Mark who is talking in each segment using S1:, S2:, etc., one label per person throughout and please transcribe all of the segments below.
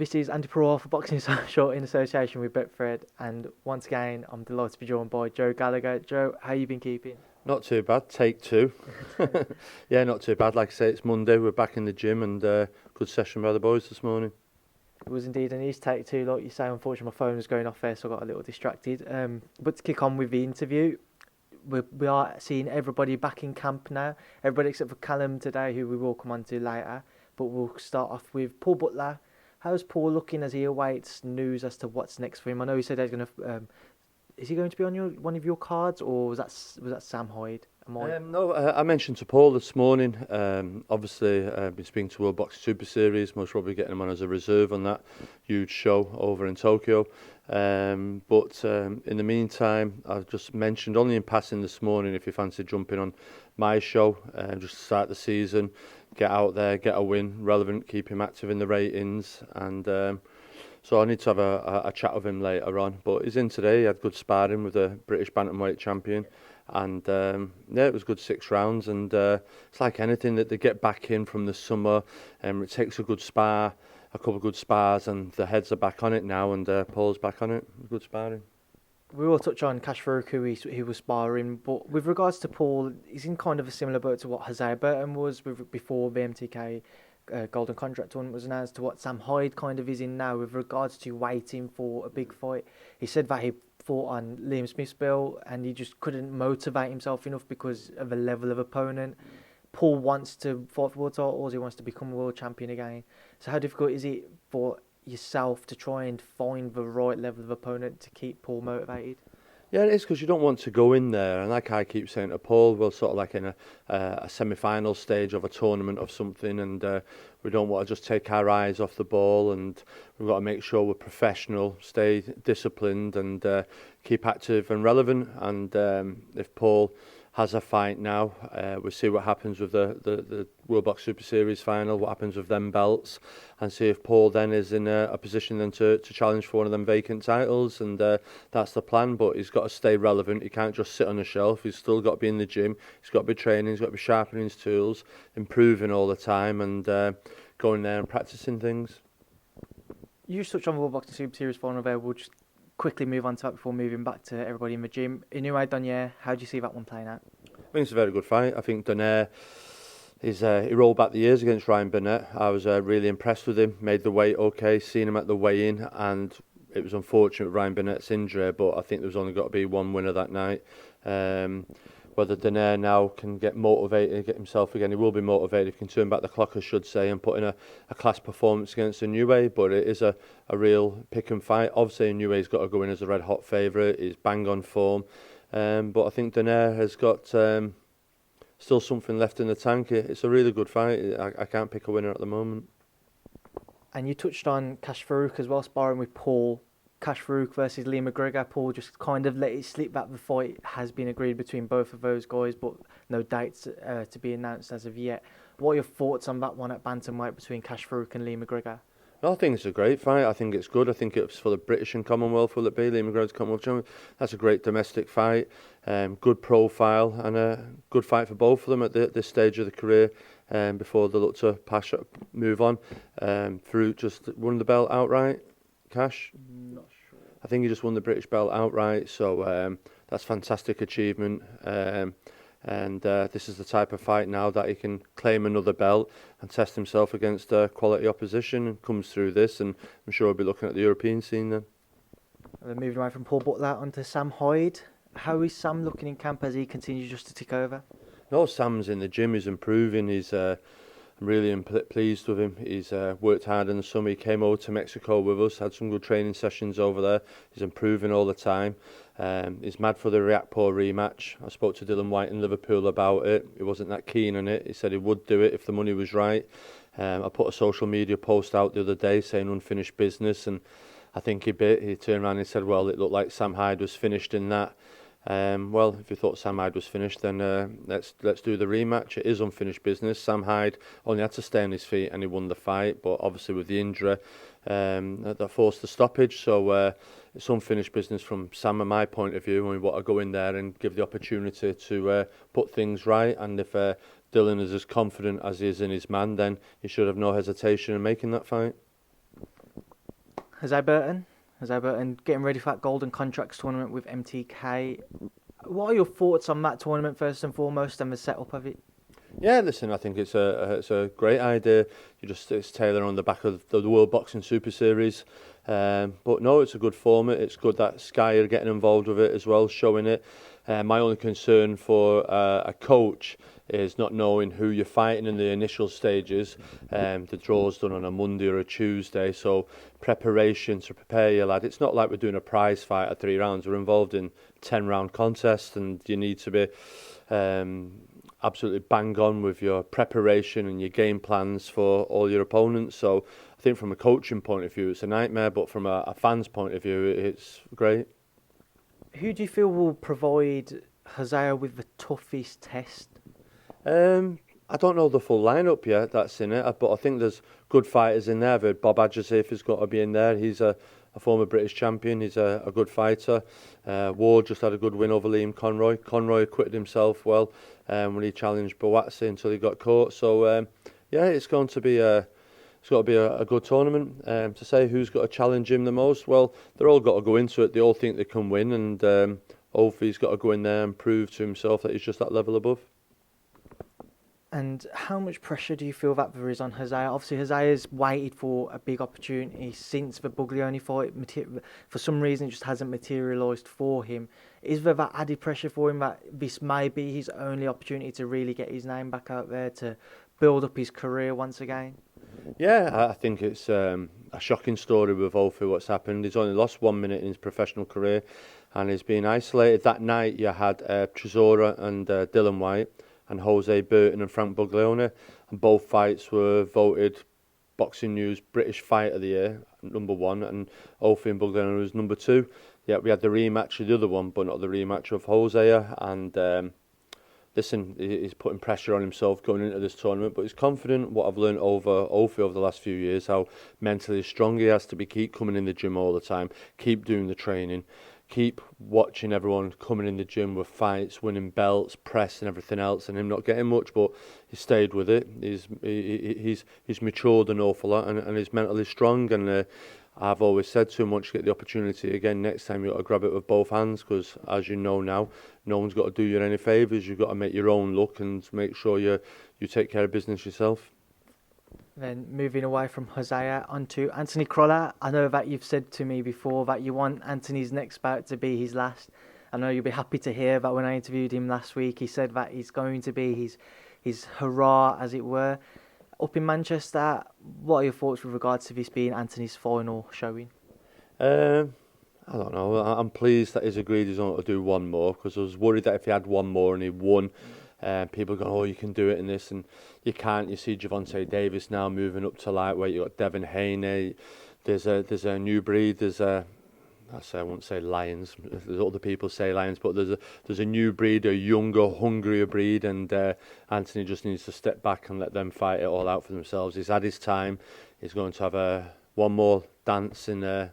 S1: This is Andy Perrault for Boxing Short in association with Betfred, and once again I'm delighted to be joined by Joe Gallagher. Joe, how you been keeping?
S2: Not too bad, take two. Yeah, not too bad. Like I say, it's Monday, we're back in the gym and good session by the boys this morning.
S1: It was indeed an easy take two, like you say. Unfortunately my phone was going off there, so I got a little distracted. But to kick on with the interview, we are seeing everybody back in camp now, everybody except for Callum today, who we will come on to later. But we'll start off with Paul Butler. How's Paul looking as he awaits news as to what's next for him? I know he said he's going to. Is he going to be on one of your cards, or was that Sam Hyde?
S2: No, I mentioned to Paul this morning. Obviously, been speaking to World Boxing Super Series. Most probably getting him on as a reserve on that huge show over in Tokyo. But in the meantime, I've just mentioned only in passing this morning, if you fancy jumping on my show, just to start the season, get out there, get a win, relevant, keep him active in the ratings, and so I need to have a chat with him later on. But he's in today. He had good sparring with the British bantamweight champion, and yeah, it was good 6 rounds. And it's like anything that they get back in from the summer, it takes a couple of good spars, and the heads are back on it now, and Paul's back on it. Good sparring.
S1: We will touch on Cash Farouk, who he was sparring, but with regards to Paul, he's in kind of a similar boat to what Jose Burton was before the MTK Golden Contract tournament was announced, to what Sam Hyde kind of is in now with regards to waiting for a big fight. He said that he fought on Liam Smith's bill and he just couldn't motivate himself enough because of the level of opponent. Paul wants to fight for world titles, he wants to become a world champion again. So how difficult is it for yourself to try and find the right level of opponent to keep Paul motivated?
S2: Yeah, it is, because you don't want to go in there, and like I keep saying to Paul, we're sort of like in a semi-final stage of a tournament of something, and we don't want to just take our eyes off the ball, and we've got to make sure we're professional, stay disciplined, and keep active and relevant. And if Paul has a fight now, we'll see what happens with the World Box Super Series final, what happens with them belts, and see if Paul then is in a position then to challenge for one of them vacant titles, and that's the plan. But he's got to stay relevant. He can't just sit on a shelf. He's still got to be in the gym. He's got to be training. He's got to be sharpening his tools, improving all the time, and going there and practicing things.
S1: You touched on the World Boxing Super Series final there. We'll just quickly move on to that before moving back to everybody in the gym. Inoue Donaire, how do you see that one playing out?
S2: I think it's a very good fight. I think Donaire he rolled back the years against Ryan Burnett. I was really impressed with him. Made the weight okay. Seen him at the weigh-in, and it was unfortunate with Ryan Burnett's injury, but I think there's only got to be one winner that night. Whether Donaire now can get motivated, get himself again, he will be motivated if he can turn back the clock, I should say, and put in a class performance against Inoue. But it is a real pick and fight. Obviously, Inoue's got to go in as a red hot favourite. He's bang on form. But I think Donaire has got still something left in the tank. It's a really good fight. I can't pick a winner at the moment.
S1: And you touched on Cash Farouk as well, sparring with Paul. Cash Farouk versus Lee McGregor. Paul just kind of let it slip that the fight has been agreed between both of those guys, but no dates to be announced as of yet. What are your thoughts on that one at bantamweight between Cash Farouk and Lee McGregor?
S2: No, I think it's a great fight. I think it's good. I think it's for the British and Commonwealth, will it be? Lee McGregor's Commonwealth champion. That's a great domestic fight. Good profile, and a good fight for both of them at this stage of the career, before they look to move on. Farouk just won the belt outright. Cash?
S1: Not sure.
S2: I think he just won the British belt outright, so that's fantastic achievement. And this is the type of fight now that he can claim another belt and test himself against quality opposition, and comes through this, and I'm sure he'll be looking at the European scene then.
S1: And then moving away from Paul Butler onto Sam Hyde. How is Sam looking in camp as he continues just to tick over?
S2: No, Sam's in the gym, he's improving, I'm really pleased with him. He's worked hard in the summer. He came over to Mexico with us, had some good training sessions over there. He's improving all the time. He's mad for the Riakpo rematch. I spoke to Dylan White in Liverpool about it. He wasn't that keen on it. He said he would do it if the money was right. I put a social media post out the other day saying unfinished business, and I think he turned around and said, well, it looked like Sam Hyde was finished in that. Well, if you thought Sam Hyde was finished, then let's do the rematch. It is unfinished business. Sam Hyde only had to stay on his feet and he won the fight, but obviously with the injury that forced the stoppage. So it's unfinished business from Sam, and my point of view, and we want to go in there and give the opportunity to put things right. And if Dylan is as confident as he is in his man, then he should have no hesitation in making that fight.
S1: Jose Burton. Jose Burton getting ready for that Golden Contracts tournament with MTK. What are your thoughts on that tournament first and foremost and the setup of it?
S2: Yeah, listen, I think it's a great idea. It's tailored on the back of the World Boxing Super Series. But no, it's a good format. It's good that Sky are getting involved with it as well, showing it. My only concern for a coach is not knowing who you're fighting in the initial stages. The draw's done on a Monday or a Tuesday, so preparation to prepare your lad. It's not like we're doing a prize fight at 3 rounds. We're involved in 10-round contests, and you need to be absolutely bang on with your preparation and your game plans for all your opponents. So I think from a coaching point of view, it's a nightmare, but from a fan's point of view, it's great.
S1: Who do you feel will provide Hosea with the toughest test?
S2: I don't know the full lineup yet that's in it, but I think there's good fighters in there. Bob Adjusif has got to be in there. He's a former British champion. He's a good fighter. Ward just had a good win over Liam Conroy. Conroy acquitted himself well when he challenged Bawatsi until he got caught. So yeah, it's got to be a good tournament. To say who's got to challenge him the most, well, they're all got to go into it. They all think they can win, and hopefully he's got to go in there and prove to himself that he's just that level above.
S1: And how much pressure do you feel that there is on Hosea? Obviously, Hosea's waited for a big opportunity since the Buglioni fight. For some reason, it just hasn't materialised for him. Is there that added pressure for him that this may be his only opportunity to really get his name back out there, to build up his career once again?
S2: Yeah, I think it's a shocking story with Olfi, what's happened. He's only lost 1 minute in his professional career, and he's been isolated. That night, you had Cesar and Dylan White, and Jose Burton and Frank Buglioni, and both fights were voted Boxing News British Fight of the Year, #1, and Olfi and Buglioni was #2. Yeah, we had the rematch of the other one, but not the rematch of Jose, and listen, he's putting pressure on himself going into this tournament, but he's confident. What I've learned over Olfi over the last few years, how mentally strong he has to be, keep coming in the gym all the time, keep doing the training, keep watching everyone coming in the gym with fights, winning belts, press and everything else, and him not getting much, but he stayed with it. He's matured an awful lot, and he's mentally strong, and I've always said to him, once you get the opportunity again, next time you've got to grab it with both hands, because as you know now, no one's got to do you any favours. You've got to make your own luck and make sure you take care of business yourself.
S1: Then moving away from Hosea onto Anthony Crolla. I know that you've said to me before that you want Anthony's next bout to be his last. I know you'll be happy to hear that when I interviewed him last week, he said that he's going to be his hurrah, as it were. Up in Manchester, what are your thoughts with regards to this being Anthony's final showing?
S2: I don't know. I'm pleased that he's agreed he's going to do one more, because I was worried that if he had one more and he won, people go, oh, you can do it in this, and you can't. You see Javonte Davis now moving up to lightweight. You've got Devin Haney. There's a new breed. I won't say lions. There's other people say lions, but there's a new breed, a younger, hungrier breed, and Anthony just needs to step back and let them fight it all out for themselves. He's had his time. He's going to have one more dance in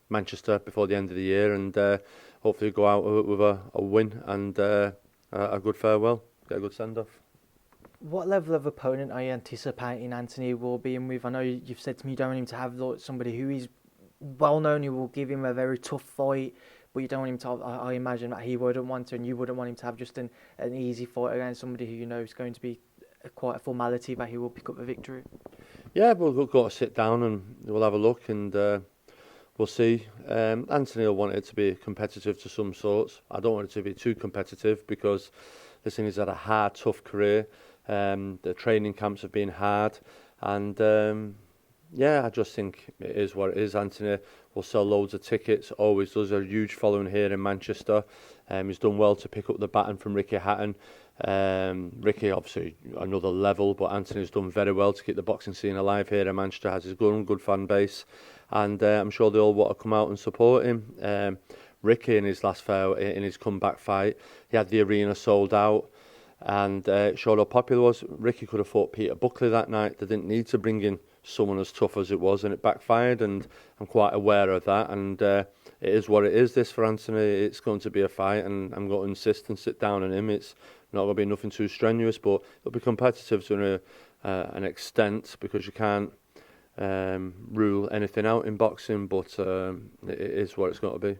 S2: Manchester before the end of the year, and hopefully go out with a win and a good farewell, get a good send-off.
S1: What level of opponent are you anticipating Anthony will be in with? I know you've said to me you don't want him to have somebody who is well known, who will give him a very tough fight, but you don't want him to have, I imagine that he wouldn't want to, and you wouldn't want him to have just an easy fight against somebody who you know is going to be quite a formality that he will pick up the victory.
S2: Yeah, we'll go to sit down and we'll have a look, and we'll see. Anthony will want it to be competitive to some sorts. I don't want it to be too competitive, because listen, he's had a hard, tough career. The training camps have been hard, and yeah, I just think it is what it is. Anthony will sell loads of tickets, always does. A huge following here in Manchester. He's done well to pick up the baton from Ricky Hatton. Ricky, obviously, another level, but Anthony's done very well to keep the boxing scene alive here in Manchester. Has his good fan base, and I'm sure they all want to come out and support him. Ricky, in his last fight, in his comeback fight, he had the arena sold out, and it showed how popular it was. Ricky could have fought Peter Buckley that night. They didn't need to bring in someone as tough as it was, and it backfired, and I'm quite aware of that, and it is what it is, this for Anthony. It's going to be a fight, and I'm going to insist and sit down on him. It's not going to be nothing too strenuous, but it'll be competitive to an extent, because you can't rule anything out in boxing, but it is what it's got to be.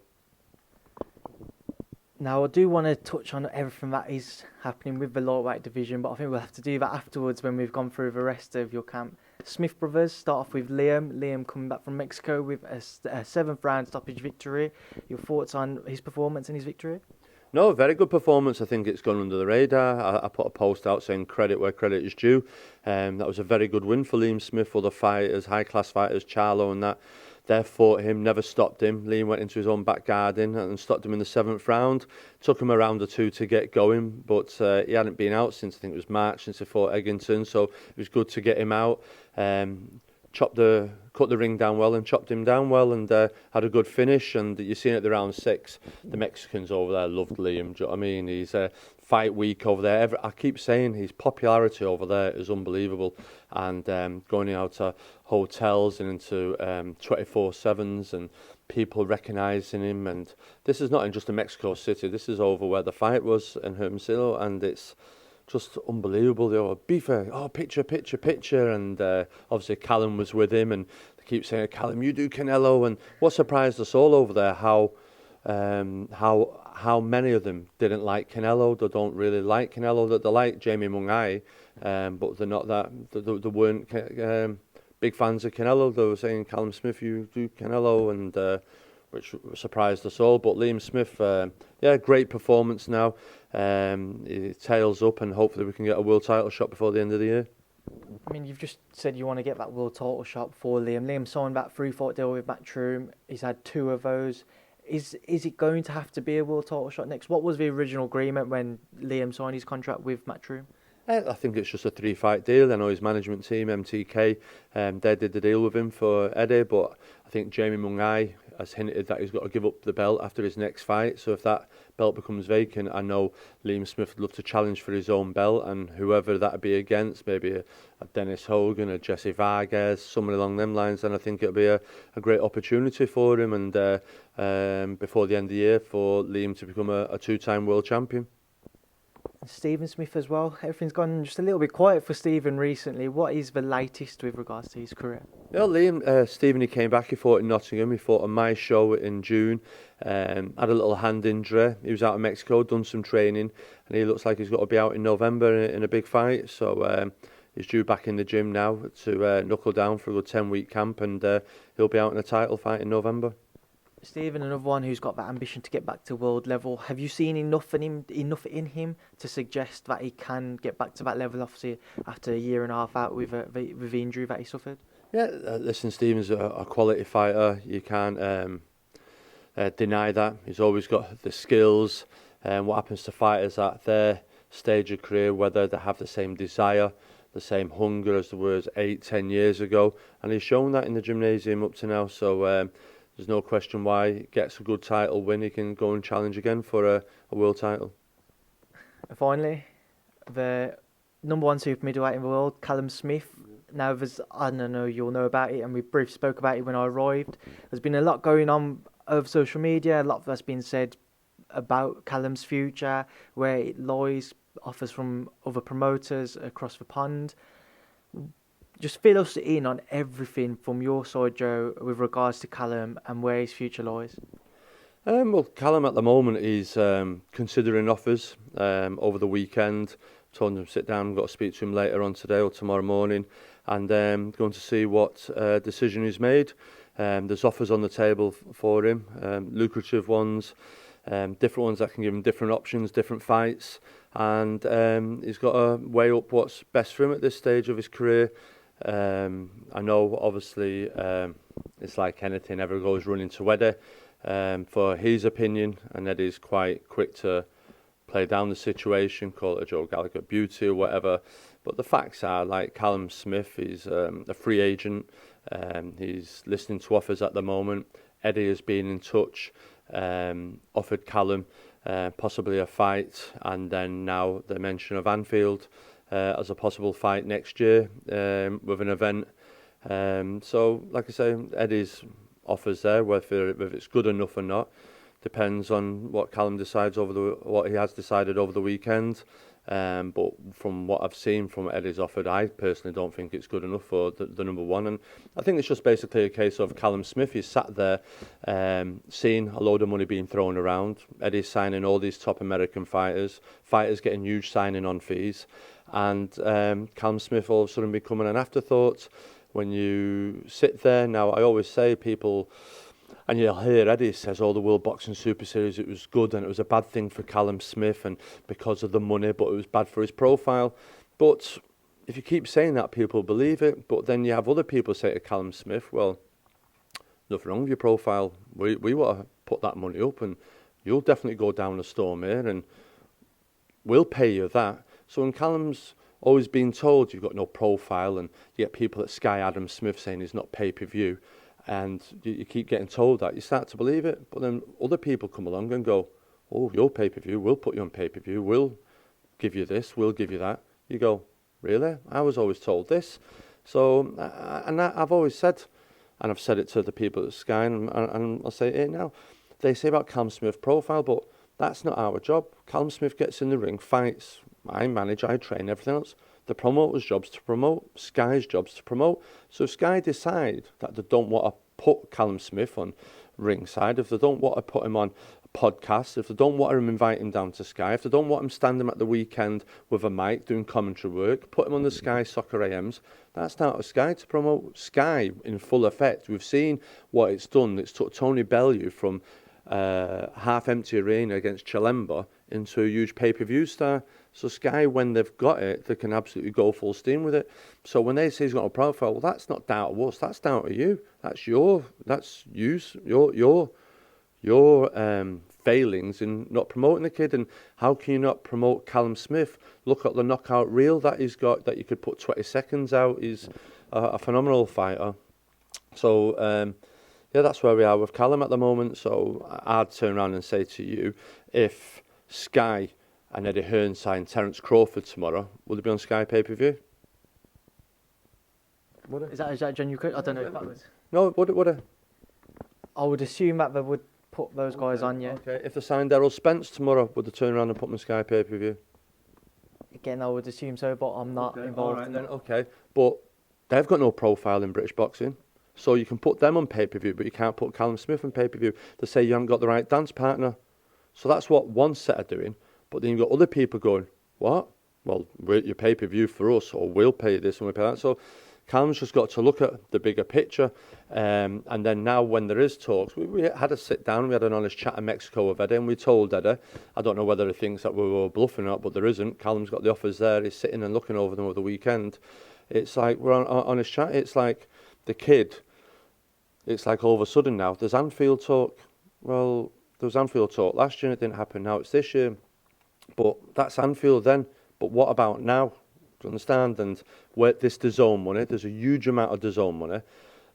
S1: Now, I do want to touch on everything that is happening with the lightweight division, but I think we'll have to do that afterwards when we've gone through the rest of your camp. Smith brothers start off with Liam. Liam coming back from Mexico with a 7th round stoppage victory. Your thoughts on his performance and his victory?
S2: No, very good performance. I think it's gone under the radar. I put a post out saying credit where credit is due. That was a very good win for Liam Smith. Other fighters, high-class fighters, Charlo and that, they fought him, never stopped him. Liam went into his own back garden and stopped him in the 7th round. Took him a round or two to get going, but he hadn't been out since, I think it was March, since he fought Eggington, so it was good to get him out. Cut the ring down well and chopped him down well, and had a good finish. And you seen at the round 6, the Mexicans over there loved Liam. Do you know what I mean? He's fight week over there. I keep saying his popularity over there is unbelievable, and going out to hotels and into 24/7s and people recognising him. And this is not in just in Mexico City. This is over where the fight was in Hermosillo, and it's just unbelievable. They were beefing, picture, and obviously Callum was with him, and they keep saying, Callum, you do Canelo. And what surprised us all over there, how many of them didn't like Canelo. They don't really like Canelo. That they like Jamie Mungai, but they're not that. They weren't big fans of Canelo. They were saying, Callum Smith, you do Canelo, and which surprised us all. But Liam Smith, great performance now. He tails up, and hopefully we can get a world title shot before the end of the year.
S1: I mean, you've just said you want to get that world title shot for Liam. Liam signed that 3-fight deal with Matchroom. He's had 2 of those. Is it going to have to be a world title shot next? What was the original agreement when Liam signed his contract with Matchroom?
S2: I think it's just a 3-fight deal. I know his management team, MTK, they did the deal with him for Eddie, but I think Jamie Mungai has hinted that he's got to give up the belt after his next fight. So if that belt becomes vacant, I know Liam Smith would love to challenge for his own belt, and whoever that would be against, maybe a Dennis Hogan, a Jesse Vargas, someone along them lines, then I think it'll be a great opportunity for him, and before the end of the year for Liam to become a 2-time world champion.
S1: Stephen Smith as well. Everything's gone just a little bit quiet for Stephen recently. What is the latest with regards to his career?
S2: Yeah, Liam, Stephen, he came back. He fought in Nottingham. He fought on my show in June. Had a little hand injury. He was out of Mexico, done some training, and he looks like he's got to be out in November in a big fight. So he's due back in the gym now to knuckle down for a good 10-week camp, and he'll be out in a title fight in November.
S1: Stephen, another one who's got that ambition to get back to world level. Have you seen enough in him to suggest that he can get back to that level, obviously, after a year and a half out with the injury that he suffered?
S2: Yeah, listen, Stephen's a quality fighter. You can't deny that. He's always got the skills. What happens to fighters at their stage of career, whether they have the same desire, the same hunger as there was 8-10 years ago, and he's shown that in the gymnasium up to now. So there's no question why he gets a good title win. He can go and challenge again for a world title.
S1: Finally, the number 1 super middleweight in the world, Callum Smith. Now, I don't know, you'll know about it, and we briefly spoke about it when I arrived. There's been a lot going on over social media, a lot that's been said about Callum's future, where it lies, offers from other promoters across the pond. Just fill us in on everything from your side, Joe, with regards to Callum and where his future lies.
S2: Well, Callum at the moment is considering offers over the weekend. Told him to sit down, got to speak to him later on today or tomorrow morning, and going to see what decision he's made. There's offers on the table for him, lucrative ones, different ones that can give him different options, different fights, and he's got to weigh up what's best for him at this stage of his career. I know, obviously, it's like anything, ever goes running to Eddie for his opinion, and Eddie's quite quick to play down the situation, call it a Joe Gallagher beauty or whatever. But the facts are, like Callum Smith, he's a free agent. He's listening to offers at the moment. Eddie has been in touch, offered Callum possibly a fight, and then now the mention of Anfield as a possible fight next year with an event. So, like I say, Eddie's offers there, whether it's good enough or not, depends on what Callum decides what he has decided over the weekend. But from what I've seen from what Eddie's offered, I personally don't think it's good enough for the number one. And I think it's just basically a case of Callum Smith. He's sat there seeing a load of money being thrown around. Eddie's signing all these top American fighters getting huge signing on fees. And Callum Smith all of a sudden becoming an afterthought. When you sit there, now I always say people... And you'll hear Eddie says, the World Boxing Super Series, it was good and it was a bad thing for Callum Smith and because of the money, but it was bad for his profile. But if you keep saying that, people believe it. But then you have other people say to Callum Smith, well, nothing wrong with your profile. We want to put that money up and you'll definitely go down a storm here and we'll pay you that. So when Callum's always been told you've got no profile and you get people at Sky Adam Smith saying he's not pay-per-view, and you keep getting told that, you start to believe it. But then other people come along and go, oh, you're pay-per-view, we'll put you on pay-per-view, we'll give you this, we'll give you that. You go, really? I was always told this. So, and I've always said, and I've said it to the people at Sky, and I'll say it here now, they say about Callum Smith profile, but that's not our job. Callum Smith gets in the ring, fights, I manage, I train, everything else. The promoter's job's to promote, Sky's job's to promote. So if Sky decide that they don't want to put Callum Smith on ringside, if they don't want to put him on a podcast, if they don't want to invite him down to Sky, if they don't want him standing at the weekend with a mic doing commentary work, put him on the Sky Soccer AMs, that's down to Sky to promote. Sky in full effect. We've seen what it's done. It's took Tony Bellew from half-empty arena against Chalemba into a huge pay-per-view star. So Sky, when they've got it, they can absolutely go full steam with it. So when they say he's got a profile, well, that's not down to us. That's down to you. That's your failings in not promoting the kid. And how can you not promote Callum Smith? Look at the knockout reel that he's got that you could put 20 seconds out. He's a phenomenal fighter. So yeah, that's where we are with Callum at the moment. So I'd turn around and say to you, if Sky and Eddie Hearn sign Terence Crawford tomorrow, will it be on Sky pay-per-view?
S1: Is that a genuine question? I don't know if that was...
S2: No, would it?
S1: I would assume that they would put those guys on, yeah.
S2: Okay, if they sign Daryl Spence tomorrow, would they turn around and put him on Sky pay-per-view?
S1: Again, I would assume so, but I'm not involved in
S2: then,
S1: it.
S2: Okay, but they've got no profile in British boxing. So you can put them on pay-per-view, but you can't put Callum Smith on pay-per-view. They say you haven't got the right dance partner. So that's what one set are doing. But then you've got other people going, what? Well, you pay-per-view for us, or we'll pay this and we'll pay that. So Callum's just got to look at the bigger picture. And then now when there is talks, we had a sit down, we had an honest chat in Mexico with Eddie, and we told Eddie, I don't know whether he thinks that we were bluffing or not, but there isn't. Callum's got the offers there. He's sitting and looking over them over the weekend. It's like, we're on honest chat. It's like the kid... It's like all of a sudden now, there's Anfield talk. Well, there was Anfield talk last year and it didn't happen. Now it's this year. But that's Anfield then. But what about now? Do you understand? And where this DAZN money, there's a huge amount of DAZN money.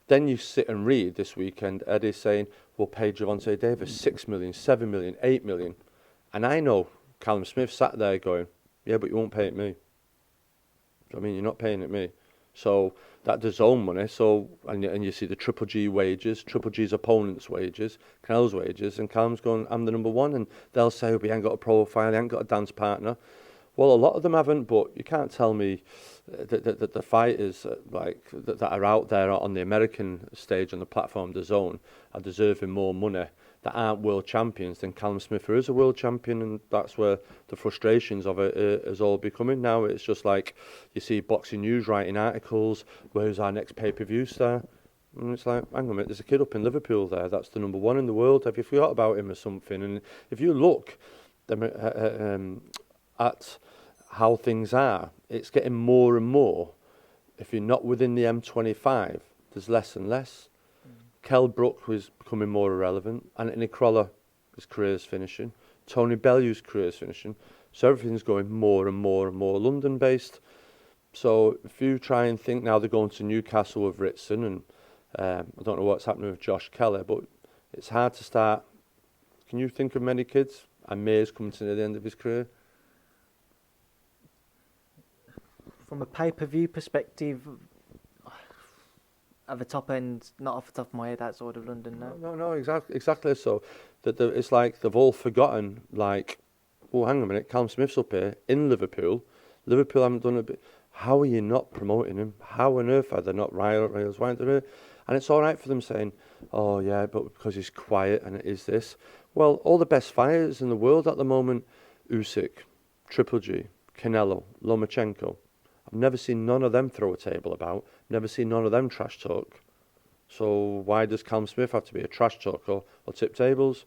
S2: Then you sit and read this weekend, Eddie's saying, we'll pay Gervonta Davis 6 million, 7 million, 8 million. And I know Callum Smith sat there going, yeah, but you won't pay it me. I mean, you're not paying it me. So that DAZN money, and you see the Triple G wages, Triple G's opponents' wages, Canel's wages, and Callum's going, I'm the number one, and they'll say, we ain't got a profile, he ain't got a dance partner. Well, a lot of them haven't, but you can't tell me that the fighters that are out there on the American stage on the platform DAZN are deserving more money that aren't world champions than Callum Smith, who is a world champion, and that's where the frustrations of it is all becoming now. It's just like you see Boxing News writing articles, where's our next pay-per-view star? And it's like, hang on a minute, there's a kid up in Liverpool there, that's the number one in the world. Have you forgot about him or something? And if you look at how things are, it's getting more and more. If you're not within the M25, there's less and less. Kell Brook was becoming more irrelevant. Anthony Crolla, his career's finishing. Tony Bellew's career's finishing. So everything's going more and more and more London-based. So if you try and think now they're going to Newcastle with Ritson, and I don't know what's happening with Josh Kelly, but it's hard to start. Can you think of many kids? And May's coming to the end of his career.
S1: From a pay-per-view perspective, at the top end, not off the top of my head, outside of London, no.
S2: No, exactly. So it's like they've all forgotten, like well, hang on a minute, Callum Smith's up here in Liverpool. Liverpool haven't done a bit. How are you not promoting him? How on earth are they not Rails? Why aren't they? And it's all right for them saying, oh, yeah, but because he's quiet and it is this. Well, all the best fighters in the world at the moment, Usyk, Triple G, Canelo, Lomachenko. I've never seen none of them throw a table about. Never seen none of them trash talk. So why does Callum Smith have to be a trash talker or tip tables?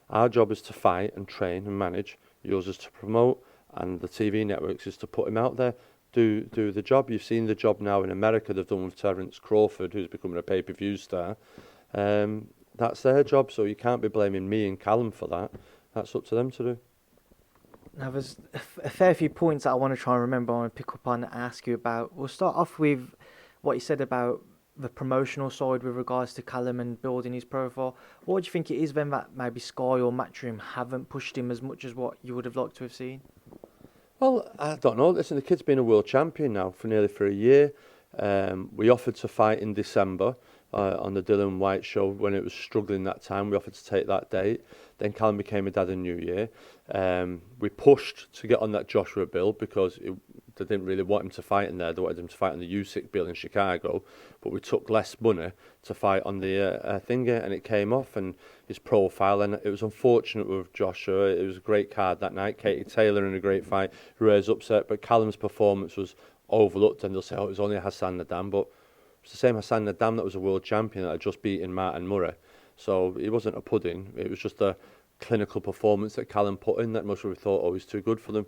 S2: Our job is to fight and train and manage. Yours is to promote, and the TV networks is to put him out there. Do the job. You've seen the job now in America they've done with Terence Crawford, who's becoming a pay-per-view star. That's their job, so you can't be blaming me and Callum for that. That's up to them to do.
S1: Now, there's a fair few points that I want to try and remember. I want to pick up on and ask you about. We'll start off with what you said about the promotional side with regards to Callum and building his profile. What do you think it is then that maybe Sky or Matchroom haven't pushed him as much as what you would have liked to have seen?
S2: Well, I don't know. Listen, the kid's been a world champion now for nearly a year. We offered to fight in December on the Dylan White show when it was struggling that time. We offered to take that date. Then Callum became a dad in New Year. We pushed to get on that Joshua bill because they didn't really want him to fight in there. They wanted him to fight on the Usyk bill in Chicago. But we took less money to fight on the thingy, and it came off, and his profile. And it was unfortunate with Joshua. It was a great card that night. Katie Taylor in a great fight. Ruiz upset, but Callum's performance was overlooked, and they'll say, oh, it was only Hassan Nadam. But it's the same Hassan Nadam that was a world champion that had just beaten Martin Murray. So it wasn't a pudding. It was just a clinical performance that Callum put in that most of us thought, oh, he's too good for them.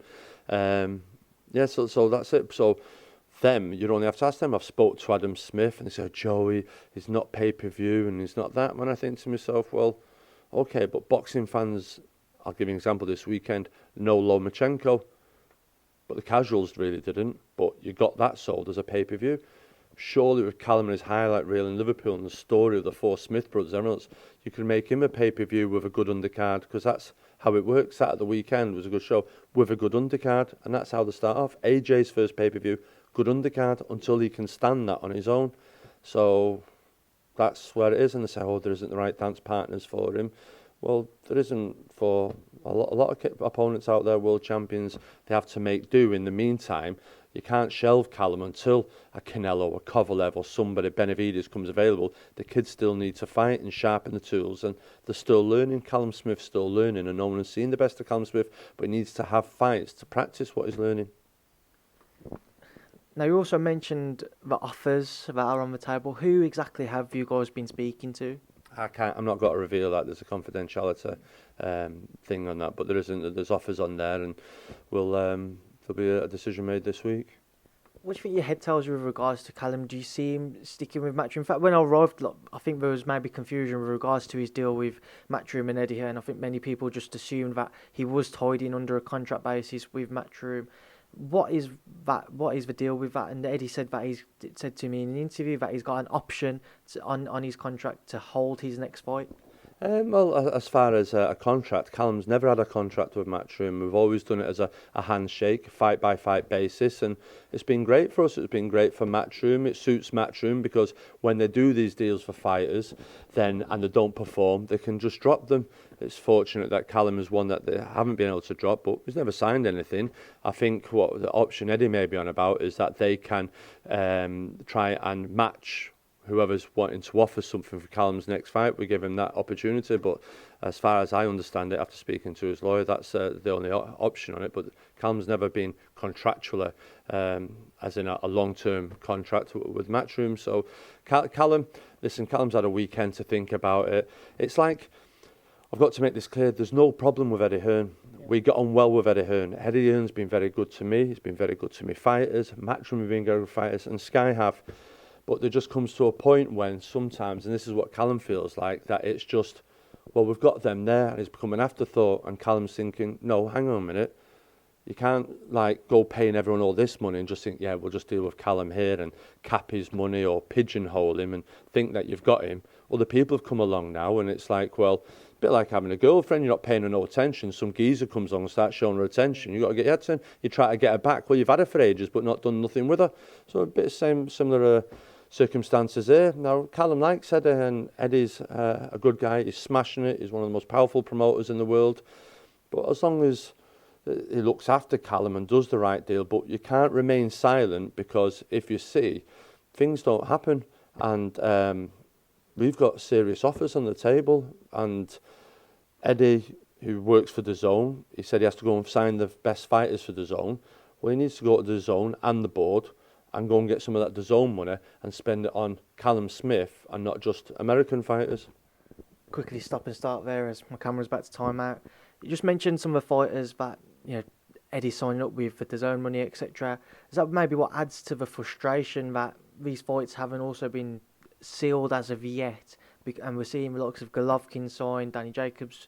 S2: So that's it. So them, you only have to ask them. I've spoke to Adam Smith and they said, Joey, he's not pay-per-view and he's not that. When I think to myself, well, okay, but boxing fans, I'll give you an example this weekend, know Lomachenko, but the casuals really didn't. But you got that sold as a pay-per-view. Surely with Callum and his highlight reel in Liverpool and the story of the four Smith brothers, everyone else, you could make him a pay-per-view with a good undercard, because that's how it works. Saturday weekend was a good show with a good undercard, and that's how they start off. AJ's first pay-per-view, good undercard, until he can stand that on his own. So that's where it is, and they say, oh, there isn't the right dance partners for him. Well, there isn't for a lot of opponents out there, world champions. They have to make do. In the meantime, you can't shelve Callum until a Canelo, a Kovalev or somebody, Benavides, comes available. The kids still need to fight and sharpen the tools, and they're still learning. Callum Smith's still learning, and no one has seen the best of Callum Smith, but he needs to have fights to practice what he's learning.
S1: Now, you also mentioned the offers that are on the table. Who exactly have you guys been speaking to?
S2: I'm not going to reveal that. There's a confidentiality thing on that, but there's offers on there, and there'll be a decision made this week.
S1: What do you think your head tells you with regards to Callum? Do you see him sticking with Matchroom? In fact, when I arrived, I think there was maybe confusion with regards to his deal with Matchroom and Eddie Hearn. I think many people just assumed that he was tied in under a contract basis with Matchroom. What is that? What is the deal with that? And Eddie said that he's said to me in an interview that he's got an option on his contract to hold his next fight.
S2: Well, as far as a contract, Callum's never had a contract with Matchroom. We've always done it as a handshake, fight-by-fight basis, and it's been great for us. It's been great for Matchroom. It suits Matchroom because when they do these deals for fighters, and they don't perform, they can just drop them. It's fortunate that Callum is one that they haven't been able to drop, but he's never signed anything. I think what the option Eddie may be on about is that they can try and match whoever's wanting to offer something for Callum's next fight. We give him that opportunity, but as far as I understand it, after speaking to his lawyer, that's the only option on it. But Callum's never been contractually, as in a long-term contract with Matchroom. So Callum's had a weekend to think about it. It's like, I've got to make this clear, there's no problem with Eddie Hearn. We got on well with Eddie Hearn. Eddie Hearn's been very good to me. He's been very good to me fighters. Matchroom have been very good fighters, and Sky have. But there just comes to a point when sometimes, and this is what Callum feels like, that it's just, well, we've got them there, and it's become an afterthought, and Callum's thinking, no, hang on a minute. You can't, go paying everyone all this money and just think, yeah, we'll just deal with Callum here and cap his money or pigeonhole him and think that you've got him. Other people have come along now, and it's like, well, a bit like having a girlfriend, you're not paying her no attention. Some geezer comes along and starts showing her attention. You've got to get your head in. You try to get her back. Well, you've had her for ages, but not done nothing with her. So a bit similar circumstances here. Now, Callum likes Eddie, and Eddie's a good guy. He's smashing it. He's one of the most powerful promoters in the world. But as long as he looks after Callum and does the right deal, but you can't remain silent, because if you see, things don't happen, and we've got serious offers on the table. And Eddie, who works for the Zone, he said he has to go and sign the best fighters for the Zone. Well, he needs to go to the Zone and the board and go and get some of that DAZN money and spend it on Callum Smith and not just American fighters.
S1: Quickly stop and start there as my camera's back to time out. You just mentioned some of the fighters that Eddie's signing up with for DAZN money, etc. Is that maybe what adds to the frustration that these fights haven't also been sealed as of yet? And we're seeing the likes of Golovkin sign, Danny Jacobs,